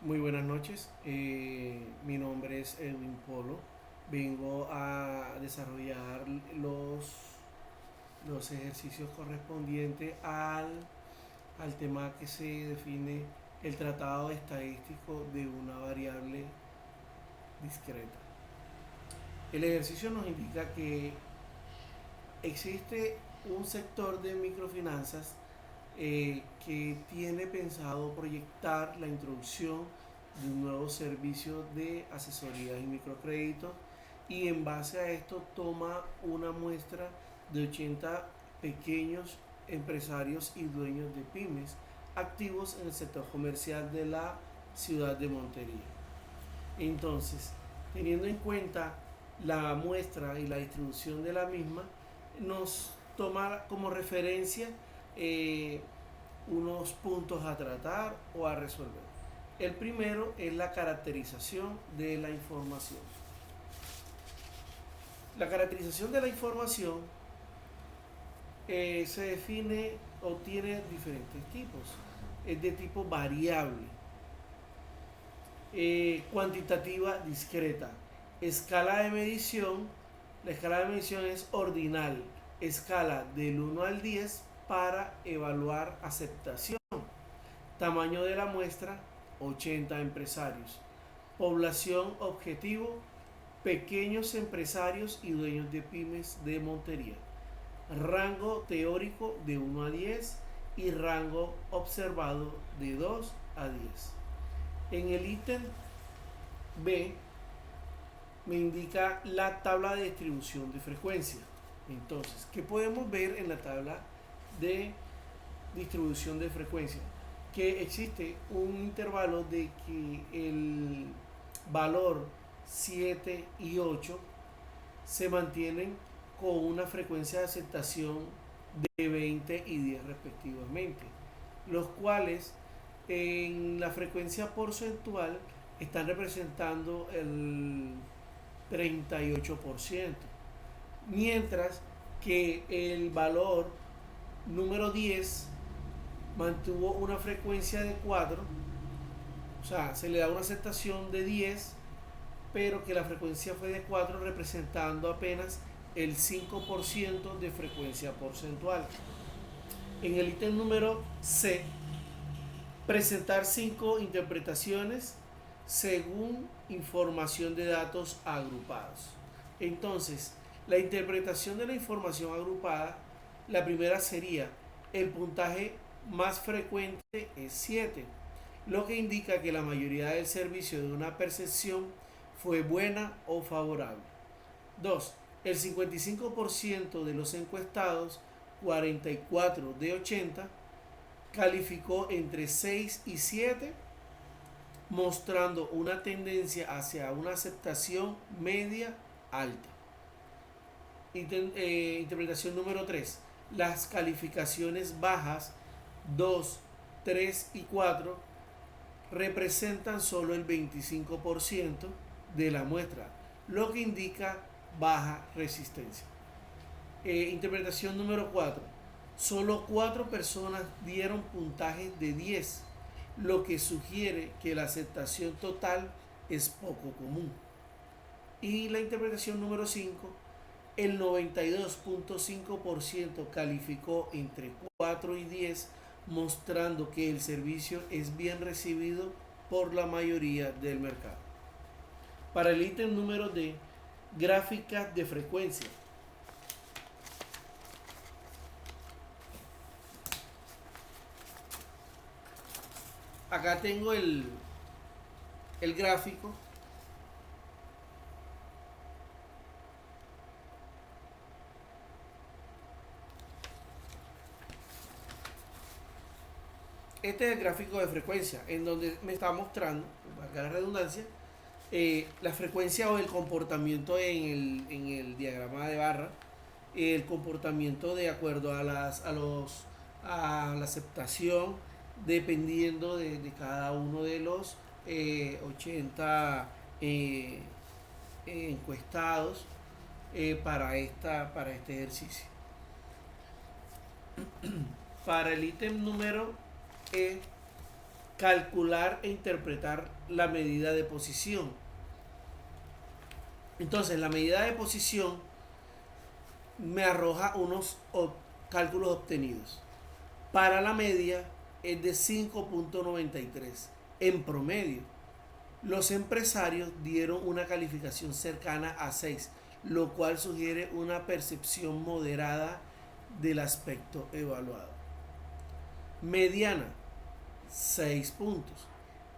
Muy buenas noches, mi nombre es Edwin Polo. Vengo a desarrollar los ejercicios correspondientes al tema que se define el tratado estadístico de una variable discreta. El ejercicio nos indica que existe un sector de microfinanzas que tiene pensado proyectar la introducción de un nuevo servicio de asesoría y microcrédito, y en base a esto toma una muestra de 80 pequeños empresarios y dueños de pymes activos en el sector comercial de la ciudad de Montería. Entonces, teniendo en cuenta la muestra y la distribución de la misma, nos toma como referencia eh, unos puntos a tratar o a resolver. El primero es la caracterización de la información. La caracterización de la información se define o tiene diferentes tipos. Es de tipo variable, cuantitativa discreta, escala de medición. La escala de medición es ordinal, escala del 1 al 10 para evaluar aceptación. Tamaño de la muestra, 80 empresarios. Población objetivo, pequeños empresarios y dueños de pymes de Montería. Rango teórico de 1 a 10 y rango observado de 2 a 10. En el ítem B me indica la tabla de distribución de frecuencia. Entonces, ¿qué podemos ver en la tabla de distribución de frecuencia? Que existe un intervalo de que el valor 7 y 8 se mantienen con una frecuencia de aceptación de 20 y 10 respectivamente, los cuales en la frecuencia porcentual están representando el 38%, mientras que el valor número 10 mantuvo una frecuencia de 4, o sea, se le da una aceptación de 10, pero que la frecuencia fue de 4, representando apenas el 5% de frecuencia porcentual. En el ítem número C, presentar 5 interpretaciones según información de datos agrupados. Entonces, la interpretación de la información agrupada, la primera sería: el puntaje más frecuente es 7, lo que indica que la mayoría del servicio de una percepción fue buena o favorable. 2. El 55% de los encuestados, 44 de 80, calificó entre 6 y 7, mostrando una tendencia hacia una aceptación media alta. Interpretación número 3. Las calificaciones bajas, 2, 3 y 4, representan solo el 25% de la muestra, lo que indica baja resistencia. Interpretación número 4. Solo 4 personas dieron puntajes de 10, lo que sugiere que la aceptación total es poco común. Y la interpretación número 5. El 92.5% calificó entre 4 y 10, mostrando que el servicio es bien recibido por la mayoría del mercado. Para el ítem número D, gráficas de frecuencia. Acá tengo el gráfico. Este es el gráfico de frecuencia, en donde me está mostrando, valga la redundancia, la frecuencia o el comportamiento en el diagrama de barra, el comportamiento de acuerdo a la aceptación, dependiendo de cada uno de los 80 encuestados para este ejercicio. Para el ítem número E, calcular e interpretar la medida de posición. Entonces, la medida de posición me arroja unos cálculos obtenidos. Para la media es de 5.93 en promedio. Los empresarios dieron una calificación cercana a 6, lo cual sugiere una percepción moderada del aspecto evaluado. Mediana, 6 puntos.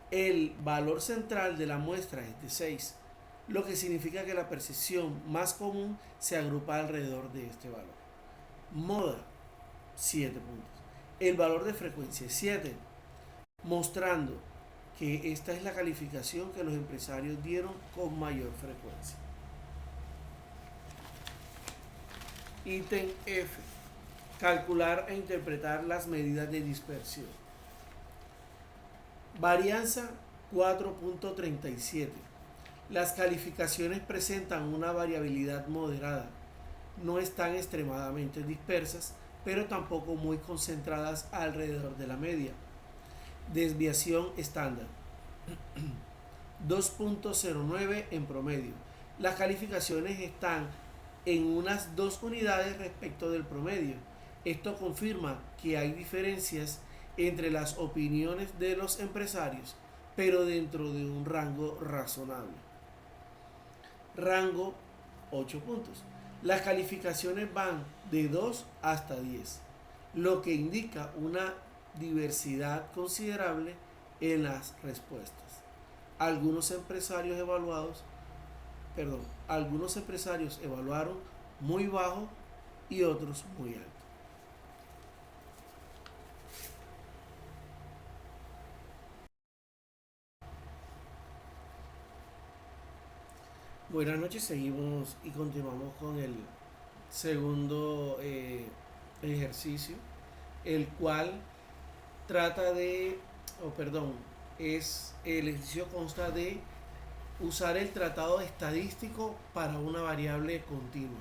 El valor central de la muestra es de 6, lo que significa que la percepción más común se agrupa alrededor de este valor. Moda, 7 puntos. El valor de frecuencia es 7, mostrando que esta es la calificación que los empresarios dieron con mayor frecuencia. Ítem F. Calcular e interpretar las medidas de dispersión. Varianza 4.37. Las calificaciones presentan una variabilidad moderada. No están extremadamente dispersas, pero tampoco muy concentradas alrededor de la media. Desviación estándar 2.09 en promedio. Las calificaciones están en unas 2 unidades respecto del promedio. Esto confirma que hay diferencias entre las opiniones de los empresarios, pero dentro de un rango razonable. Rango 8 puntos. Las calificaciones van de 2 hasta 10, lo que indica una diversidad considerable en las respuestas. Algunos empresarios evaluaron muy bajo y otros muy alto. Buenas noches, seguimos y continuamos con el segundo ejercicio, el cual trata de, el ejercicio consta de usar el tratado estadístico para una variable continua.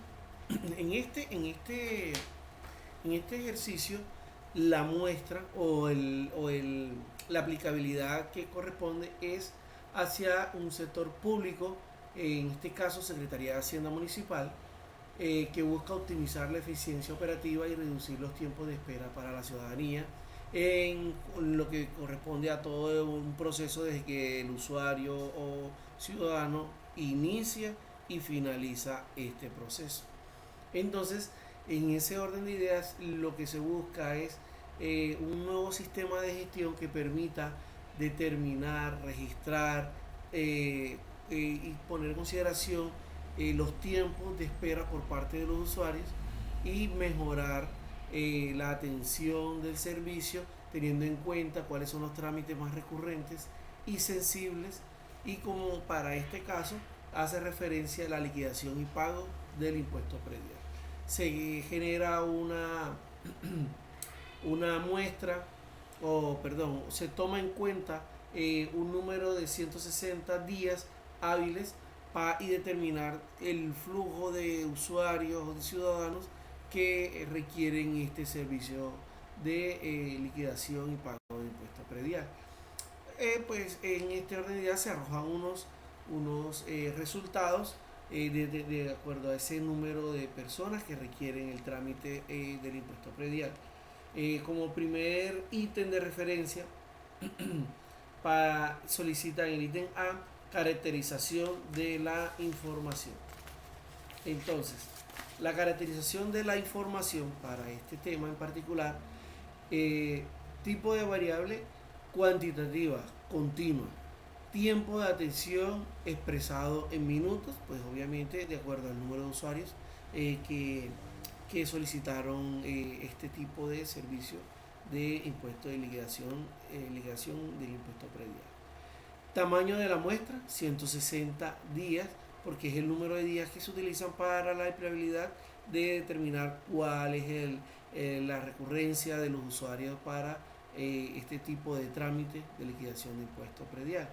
En este ejercicio, la muestra la aplicabilidad que corresponde es hacia un sector público, en este caso Secretaría de Hacienda Municipal, que busca optimizar la eficiencia operativa y reducir los tiempos de espera para la ciudadanía en lo que corresponde a todo un proceso desde que el usuario o ciudadano inicia y finaliza este proceso. Entonces, en ese orden de ideas, lo que se busca es un nuevo sistema de gestión que permita determinar, registrar y poner en consideración los tiempos de espera por parte de los usuarios y mejorar la atención del servicio, teniendo en cuenta cuáles son los trámites más recurrentes y sensibles, y como para este caso hace referencia a la liquidación y pago del impuesto predial. Se genera una muestra, se toma en cuenta un número de 160 días hábiles y determinar el flujo de usuarios o de ciudadanos que requieren este servicio de liquidación y pago de impuesto predial. Pues en este orden de ideas se arrojan unos resultados de acuerdo a ese número de personas que requieren el trámite del impuesto predial. Como primer ítem de referencia, solicitan el ítem A, caracterización de la información. Entonces, la caracterización de la información para este tema en particular, tipo de variable cuantitativa, continua, tiempo de atención expresado en minutos, pues obviamente de acuerdo al número de usuarios que solicitaron este tipo de servicio de impuesto de liquidación del impuesto predial. Tamaño de la muestra, 160 días, porque es el número de días que se utilizan para la empleabilidad de determinar cuál es la recurrencia de los usuarios para este tipo de trámite de liquidación de impuesto predial.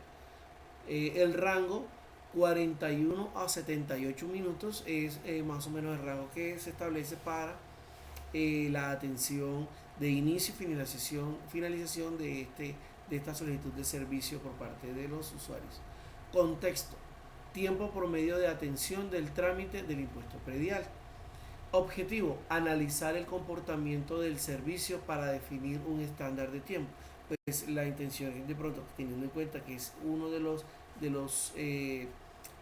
El rango 41 a 78 minutos es más o menos el rango que se establece para la atención de inicio y finalización de este de esta solicitud de servicio por parte de los usuarios. Contexto: tiempo promedio de atención del trámite del impuesto predial. Objetivo: analizar el comportamiento del servicio para definir un estándar de tiempo. Pues la intención es, de pronto, teniendo en cuenta que es uno de los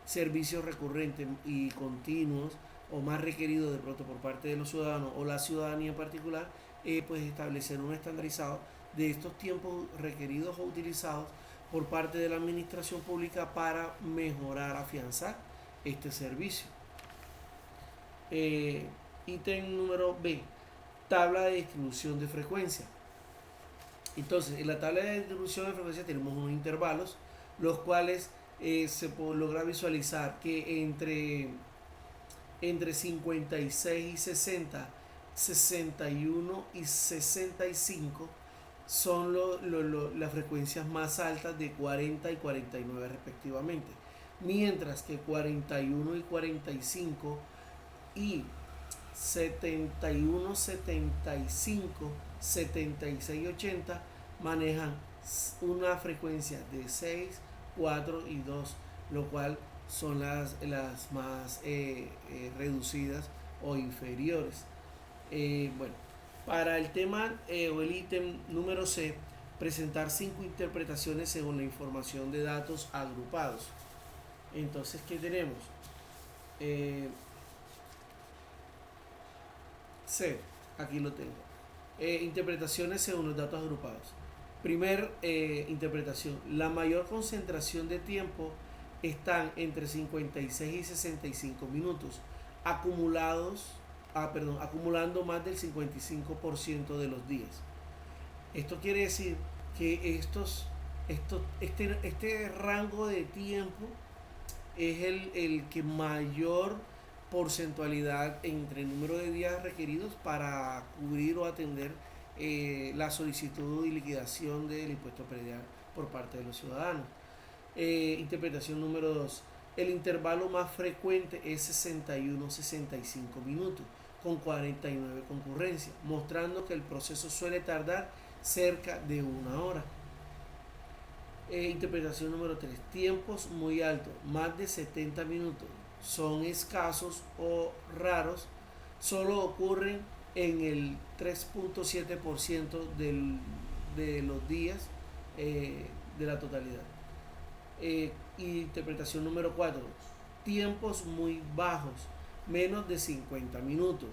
servicios recurrentes y continuos o más requeridos de pronto por parte de los ciudadanos o la ciudadanía en particular, pues establecer un estandarizado de estos tiempos requeridos o utilizados por parte de la administración pública para mejorar, afianzar este servicio. Ítem número B: tabla de distribución de frecuencia. Entonces, en la tabla de distribución de frecuencia tenemos unos intervalos, los cuales se logra visualizar que entre 56 y 60, 61 y 65 son las frecuencias más altas, de 40 y 49 respectivamente, mientras que 41 y 45 y 71, 75, 76 y 80 manejan una frecuencia de 6, 4 y 2, lo cual son las más reducidas o inferiores. Bueno, para el tema o el ítem número C: presentar 5 interpretaciones según la información de datos agrupados. Entonces, ¿qué tenemos? C, aquí lo tengo. Interpretaciones según los datos agrupados. Primer interpretación: la mayor concentración de tiempo están entre 56 y 65 minutos, acumulando más del 55% de los días. Esto quiere decir que este rango de tiempo es el que mayor porcentualidad entre el número de días requeridos para cubrir o atender la solicitud y liquidación del impuesto predial por parte de los ciudadanos. Interpretación número 2: el intervalo más frecuente es 61-65 minutos, con 49 concurrencias, mostrando que el proceso suele tardar cerca de una hora. Interpretación número 3: tiempos muy altos, más de 70 minutos, son escasos o raros, solo ocurren en el 3.7% de los días de la totalidad. Interpretación número 4: tiempos muy bajos, menos de 50 minutos,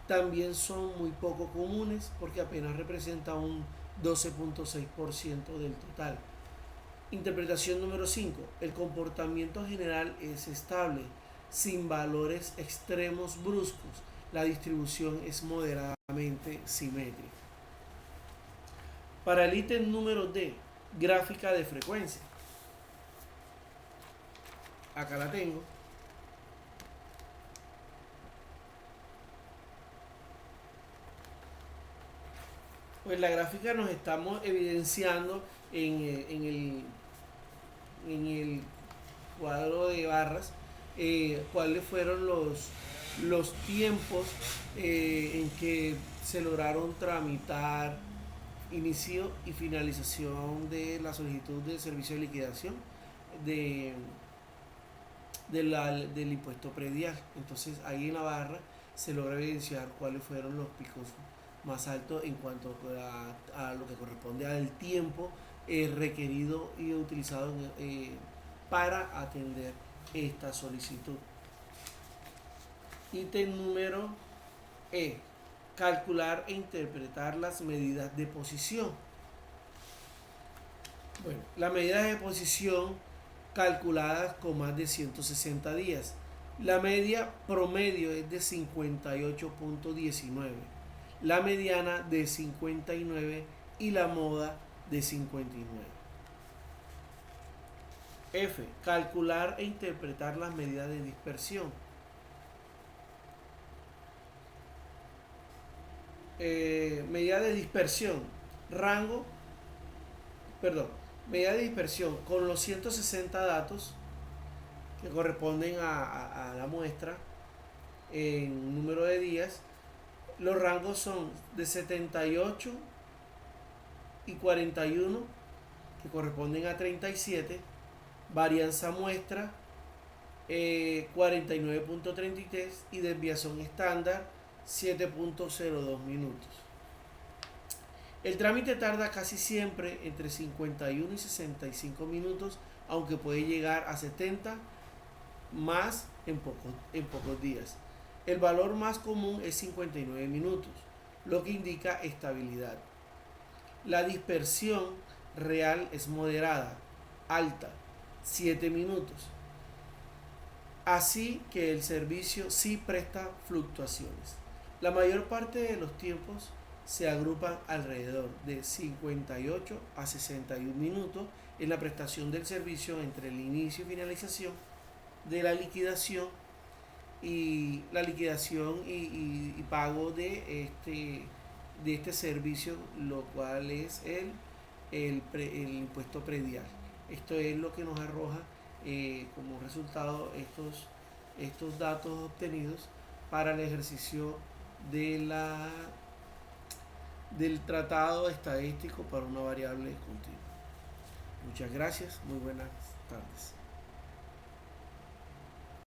también son muy poco comunes porque apenas representa un 12.6% del total. Interpretación número 5: el comportamiento general es estable, sin valores extremos bruscos, la distribución es moderadamente simétrica. Para el ítem número D: gráfica de frecuencia. Acá la tengo. Pues la gráfica nos estamos evidenciando en el cuadro de barras cuáles fueron los tiempos en que se lograron tramitar inicio y finalización de la solicitud de servicio de liquidación del impuesto predial. Entonces ahí en la barra se logra evidenciar cuáles fueron los picos más altos en cuanto a lo que corresponde al tiempo requerido y utilizado para atender esta solicitud. Ítem número E: calcular e interpretar las medidas de posición. Bueno, las medidas de posición calculadas con más de 160 días. La media promedio es de 58.19, la mediana de 59 y la moda de 59. F. Calcular e interpretar las medidas de dispersión. Medida de dispersión. Medida de dispersión con los 160 datos que corresponden a la muestra en número de días. Los rangos son de 78 y 41 que corresponden a 37, varianza muestra 49.33 y desviación estándar 7.02 minutos. El trámite tarda casi siempre entre 51 y 65 minutos, aunque puede llegar a 70 más en pocos días. El valor más común es 59 minutos, lo que indica estabilidad. La dispersión real es moderada, alta, 7 minutos. Así que el servicio sí presta fluctuaciones. La mayor parte de los tiempos se agrupan alrededor de 58 a 61 minutos en la prestación del servicio entre el inicio y finalización de la liquidación y pago de este servicio, lo cual es el impuesto predial. Esto es lo que nos arroja como resultado estos datos obtenidos para el ejercicio del tratado estadístico para una variable continua. Muchas gracias, muy buenas tardes.